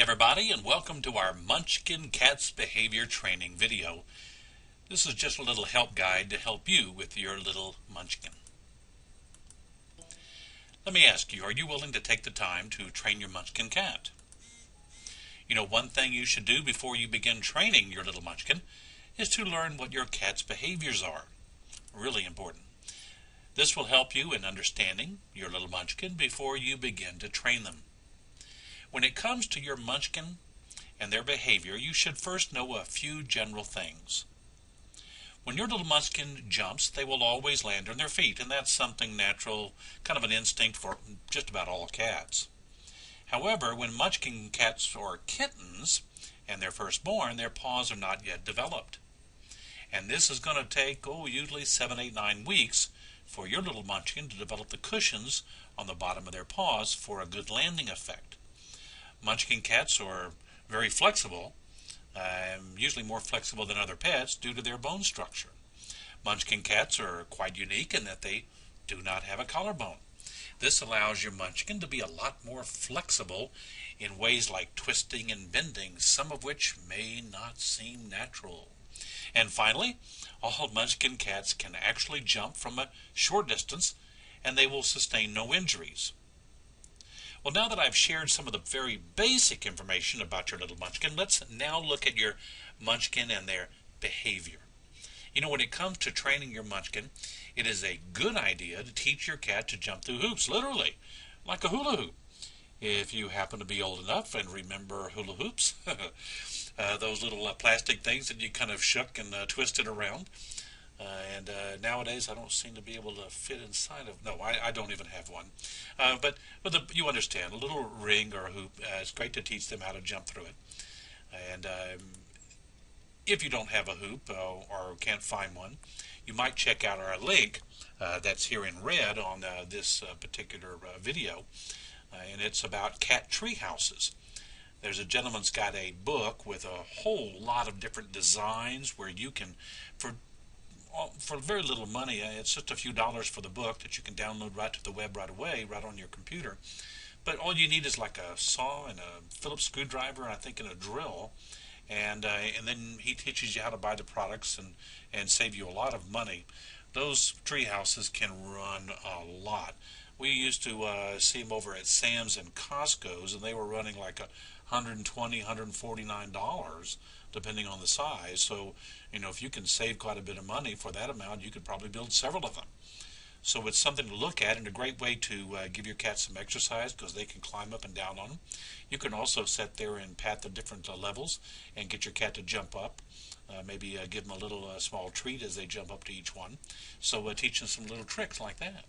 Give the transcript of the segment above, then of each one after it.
everybody, and welcome to our Munchkin Cats Behavior Training video. This is just a little help guide to help you with your little Munchkin. Let me ask you, are you willing to take the time to train your Munchkin cat? You know, one thing you should do before you begin training your little Munchkin is to learn what your cat's behaviors are. Really important. This will help you in understanding your little Munchkin before you begin to train them. When it comes to your Munchkin and their behavior, you should first know a few general things. When your little Munchkin jumps, they will always land on their feet, and that's something natural, kind of an instinct for just about all cats. However, when Munchkin cats are kittens and they're first born, their paws are not yet developed. And this is going to take, usually 7, 8, 9 weeks for your little Munchkin to develop the cushions on the bottom of their paws for a good landing effect. Munchkin cats are very flexible, usually more flexible than other pets due to their bone structure. Munchkin cats are quite unique in that they do not have a collarbone. This allows your Munchkin to be a lot more flexible in ways like twisting and bending, some of which may not seem natural. And finally, all Munchkin cats can actually jump from a short distance, and they will sustain no injuries. Well, now that I've shared some of the very basic information about your little Munchkin, let's now look at your Munchkin and their behavior. You know, when it comes to training your Munchkin, it is a good idea to teach your cat to jump through hoops, literally, like a hula hoop. If you happen to be old enough and remember hula hoops, those little plastic things that you kind of shook and twisted around. Nowadays I don't seem to be able to fit inside of. No, I don't even have one. But you understand, a little ring or a hoop. It's great to teach them how to jump through it. And if you don't have a hoop or can't find one, you might check out our link that's here in red on this particular video, and it's about cat tree houses. There's a gentleman's got a book with a whole lot of different designs where you can, for very little money, it's just a few dollars for the book that you can download right to the web right away, right on your computer. But all you need is like a saw and a Phillips screwdriver, and I think and a drill, and then he teaches you how to buy the products and save you a lot of money. Those tree houses can run a lot. We used to see them over at Sam's and Costco's, and they were running like $120, $149, depending on the size. So, you know, if you can save quite a bit of money for that amount, you could probably build several of them. So it's something to look at and a great way to give your cat some exercise because they can climb up and down on them. You can also sit there and pat the different levels and get your cat to jump up. Maybe give them a little small treat as they jump up to each one. So teach them some little tricks like that.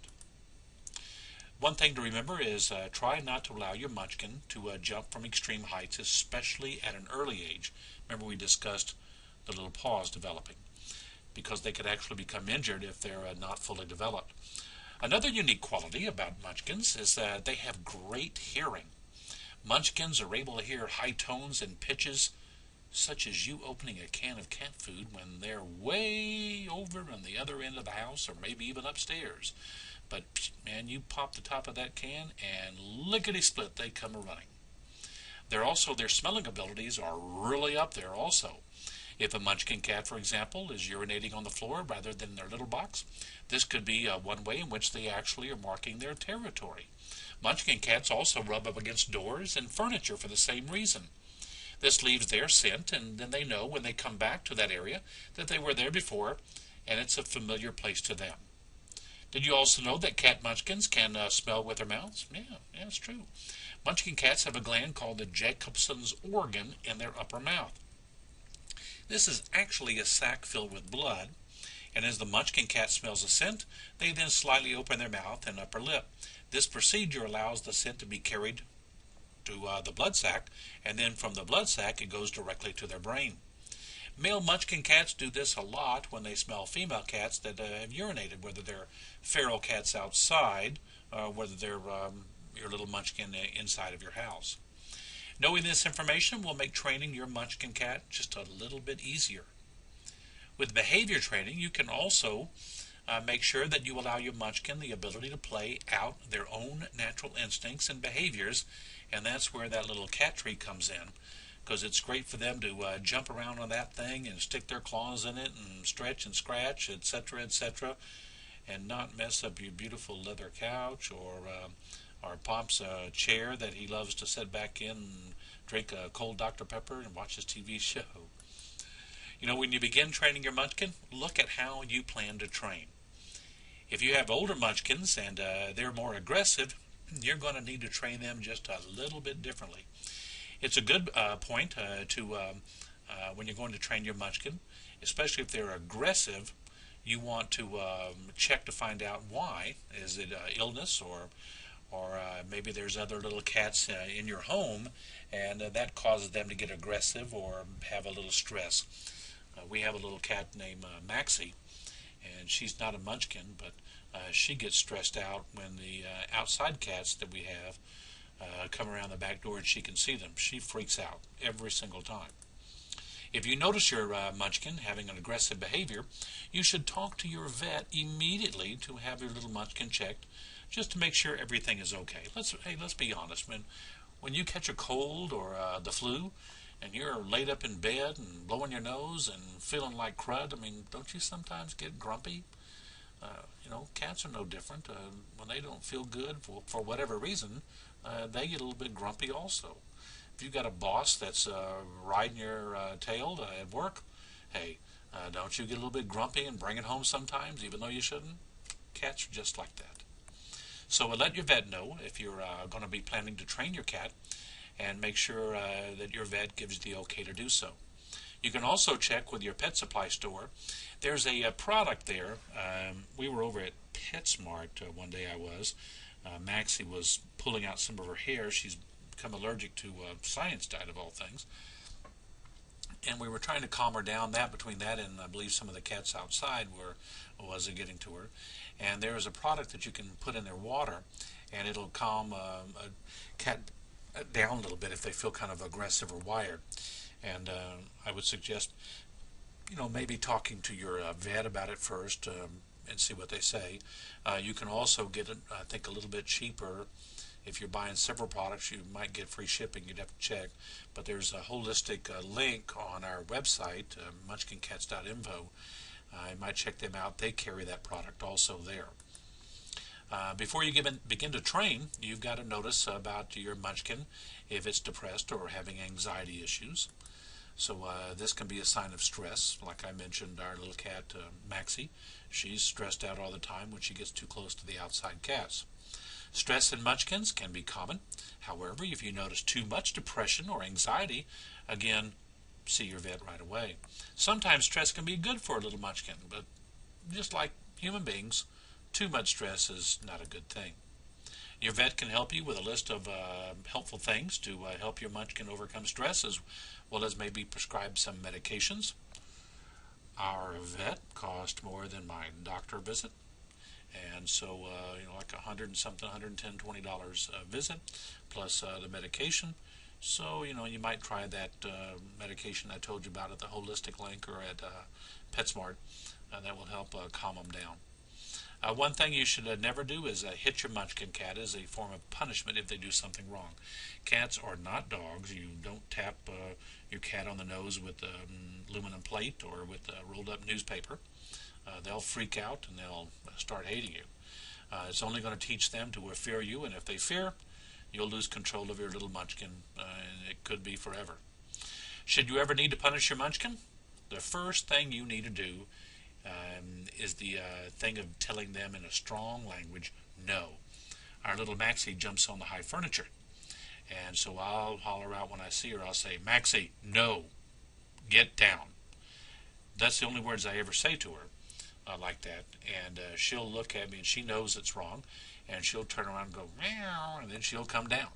One thing to remember is try not to allow your Munchkin to jump from extreme heights, especially at an early age. Remember we discussed the little paws developing, because they could actually become injured if they're not fully developed. Another unique quality about Munchkins is that they have great hearing. Munchkins are able to hear high tones and pitches, such as you opening a can of cat food when they're way over on the other end of the house or maybe even upstairs. But, man, you pop the top of that can and lickety-split, they come a-running. Their smelling abilities are really up there also. If a Munchkin cat, for example, is urinating on the floor rather than their little box, this could be one way in which they actually are marking their territory. Munchkin cats also rub up against doors and furniture for the same reason. This leaves their scent, and then they know when they come back to that area that they were there before, and it's a familiar place to them. Did you also know that cat Munchkins can smell with their mouths? Yeah, it's true. Munchkin cats have a gland called the Jacobson's organ in their upper mouth. This is actually a sac filled with blood, and as the Munchkin cat smells a scent, they then slightly open their mouth and upper lip. This procedure allows the scent to be carried to the blood sac, and then from the blood sac it goes directly to their brain. Male Munchkin cats do this a lot when they smell female cats that have urinated, whether they're feral cats outside, whether they're your little Munchkin inside of your house. Knowing this information will make training your Munchkin cat just a little bit easier. With behavior training, you can also Make sure that you allow your Munchkin the ability to play out their own natural instincts and behaviors, and that's where that little cat tree comes in, because it's great for them to jump around on that thing and stick their claws in it and stretch and scratch, etc., and not mess up your beautiful leather couch or Pop's chair that he loves to sit back in and drink a cold Dr. Pepper and watch his TV show. When you begin training your Munchkin, look at how you plan to train. If you have older Munchkins and they're more aggressive, you're going to need to train them just a little bit differently. It's a good point when you're going to train your Munchkin, especially if they're aggressive. You want to check to find out why. Is it illness, or maybe there's other little cats in your home, and that causes them to get aggressive or have a little stress. We have a little cat named Maxie, and she's not a Munchkin, but she gets stressed out when the outside cats that we have come around the back door and she can see them. She freaks out every single time. If you notice your Munchkin having an aggressive behavior, you should talk to your vet immediately to have your little Munchkin checked, just to make sure everything is okay. Let's be honest. When you catch a cold or the flu, and you're laid up in bed and blowing your nose and feeling like crud, don't you sometimes get grumpy? Cats are no different. When they don't feel good for whatever reason, they get a little bit grumpy also. If you've got a boss that's riding your tail at work, hey, don't you get a little bit grumpy and bring it home sometimes, even though you shouldn't? Cats are just like that. So let your vet know if you're going to be planning to train your cat, and make sure that your vet gives the okay to do so. You can also check with your pet supply store. There's a product there. We were over at PetSmart one day. Maxie was pulling out some of her hair. She's become allergic to cyanide, of all things. And we were trying to calm her down. Between that and I believe some of the cats outside wasn't getting to her. And there is a product that you can put in their water, and it'll calm a cat down a little bit if they feel kind of aggressive or wired. And I would suggest, maybe talking to your vet about it first and see what they say. You can also get it, I think, a little bit cheaper. If you're buying several products, you might get free shipping. You'd have to check. But there's a holistic link on our website, munchkincats.info. I might check them out. They carry that product also there. Before you begin to train, you've got to notice about your Munchkin if it's depressed or having anxiety issues. So this can be a sign of stress. Like I mentioned, our little cat, Maxie, she's stressed out all the time when she gets too close to the outside cats. Stress in Munchkins can be common. However, if you notice too much depression or anxiety, again, see your vet right away. Sometimes stress can be good for a little Munchkin, but just like human beings, too much stress is not a good thing. Your vet can help you with a list of helpful things to help your Munchkin overcome stress, as well as maybe prescribe some medications. Our vet cost more than my doctor visit, and so like $100 and something, $110, $20 a visit, plus the medication. So you might try that medication I told you about at the holistic link or at PetSmart. That will help calm them down. One thing you should never do is hit your Munchkin cat as a form of punishment if they do something wrong. Cats are not dogs. You don't tap your cat on the nose with aluminum plate or with rolled up newspaper. They'll freak out and they'll start hating you. It's only going to teach them to fear you, and if they fear, you'll lose control of your little Munchkin, and it could be forever. Should you ever need to punish your Munchkin, the first thing you need to do is the thing of telling them in a strong language, no. Our little Maxie jumps on the high furniture, and so I'll holler out when I see her. I'll say, Maxie, no, get down. That's the only words I ever say to her like that, and she'll look at me and she knows it's wrong, and she'll turn around and go, meow, and then she'll come down.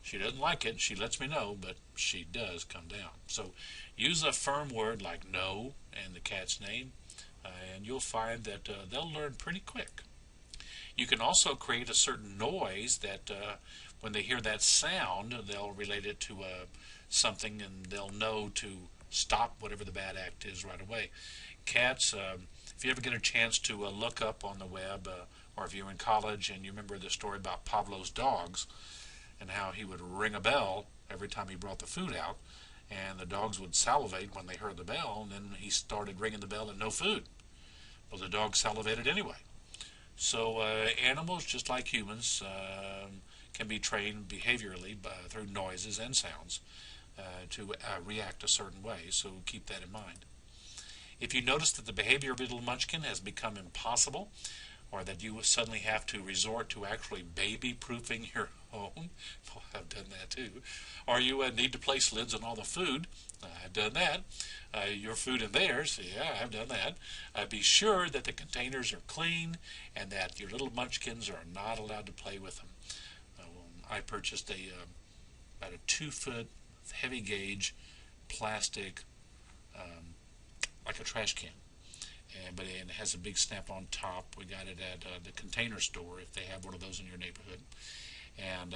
She doesn't like it. She lets me know, but she does come down. So use a firm word like no and the cat's name, and you'll find that they'll learn pretty quick. You can also create a certain noise that when they hear that sound, they'll relate it to something, and they'll know to stop whatever the bad act is right away. Cats, If you ever get a chance to look up on the web, or if you're in college and you remember the story about Pavlov's dogs and how he would ring a bell every time he brought the food out, and the dogs would salivate when they heard the bell, and then he started ringing the bell and no food. Well, the dogs salivated anyway. So animals, just like humans, can be trained behaviorally through noises and sounds to react a certain way, so keep that in mind. If you notice that the behavior of your little munchkin has become impossible, or that you suddenly have to resort to actually baby-proofing your home, well, I've done that too, or you need to place lids on all the food, I've done that, your food and theirs, yeah, I've done that, be sure that the containers are clean and that your little munchkins are not allowed to play with them. I purchased about a 2-foot heavy gauge plastic, like a trash can, but it has a big snap-on top. We got it at the Container Store if they have one of those in your neighborhood. And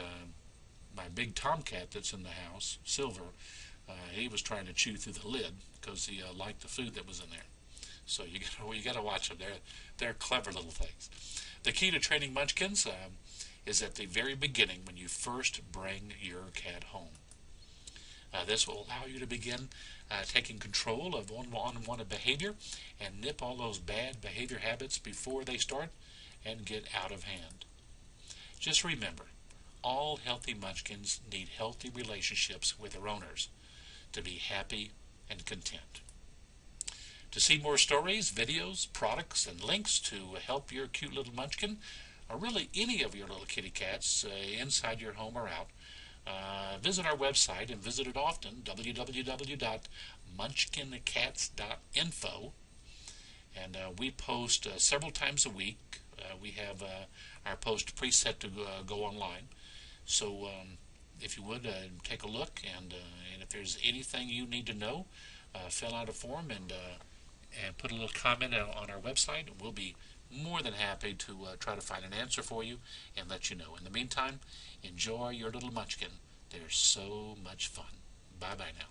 my big tomcat that's in the house, Silver, he was trying to chew through the lid because he liked the food that was in there. So you got to watch them. They're clever little things. The key to training munchkins is at the very beginning when you first bring your cat home. This will allow you to begin taking control of unwanted behavior and nip all those bad behavior habits before they start and get out of hand. Just remember, all healthy munchkins need healthy relationships with their owners to be happy and content. To see more stories, videos, products, and links to help your cute little munchkin, or really any of your little kitty cats inside your home or out, visit our website and visit it often, www.munchkincats.info. And we post several times a week. We have our post preset to go online. So if you would, take a look, and if there's anything you need to know, fill out a form and put a little comment on our website. We'll be more than happy to try to find an answer for you and let you know. In the meantime, enjoy your little munchkin. They're so much fun. Bye-bye now.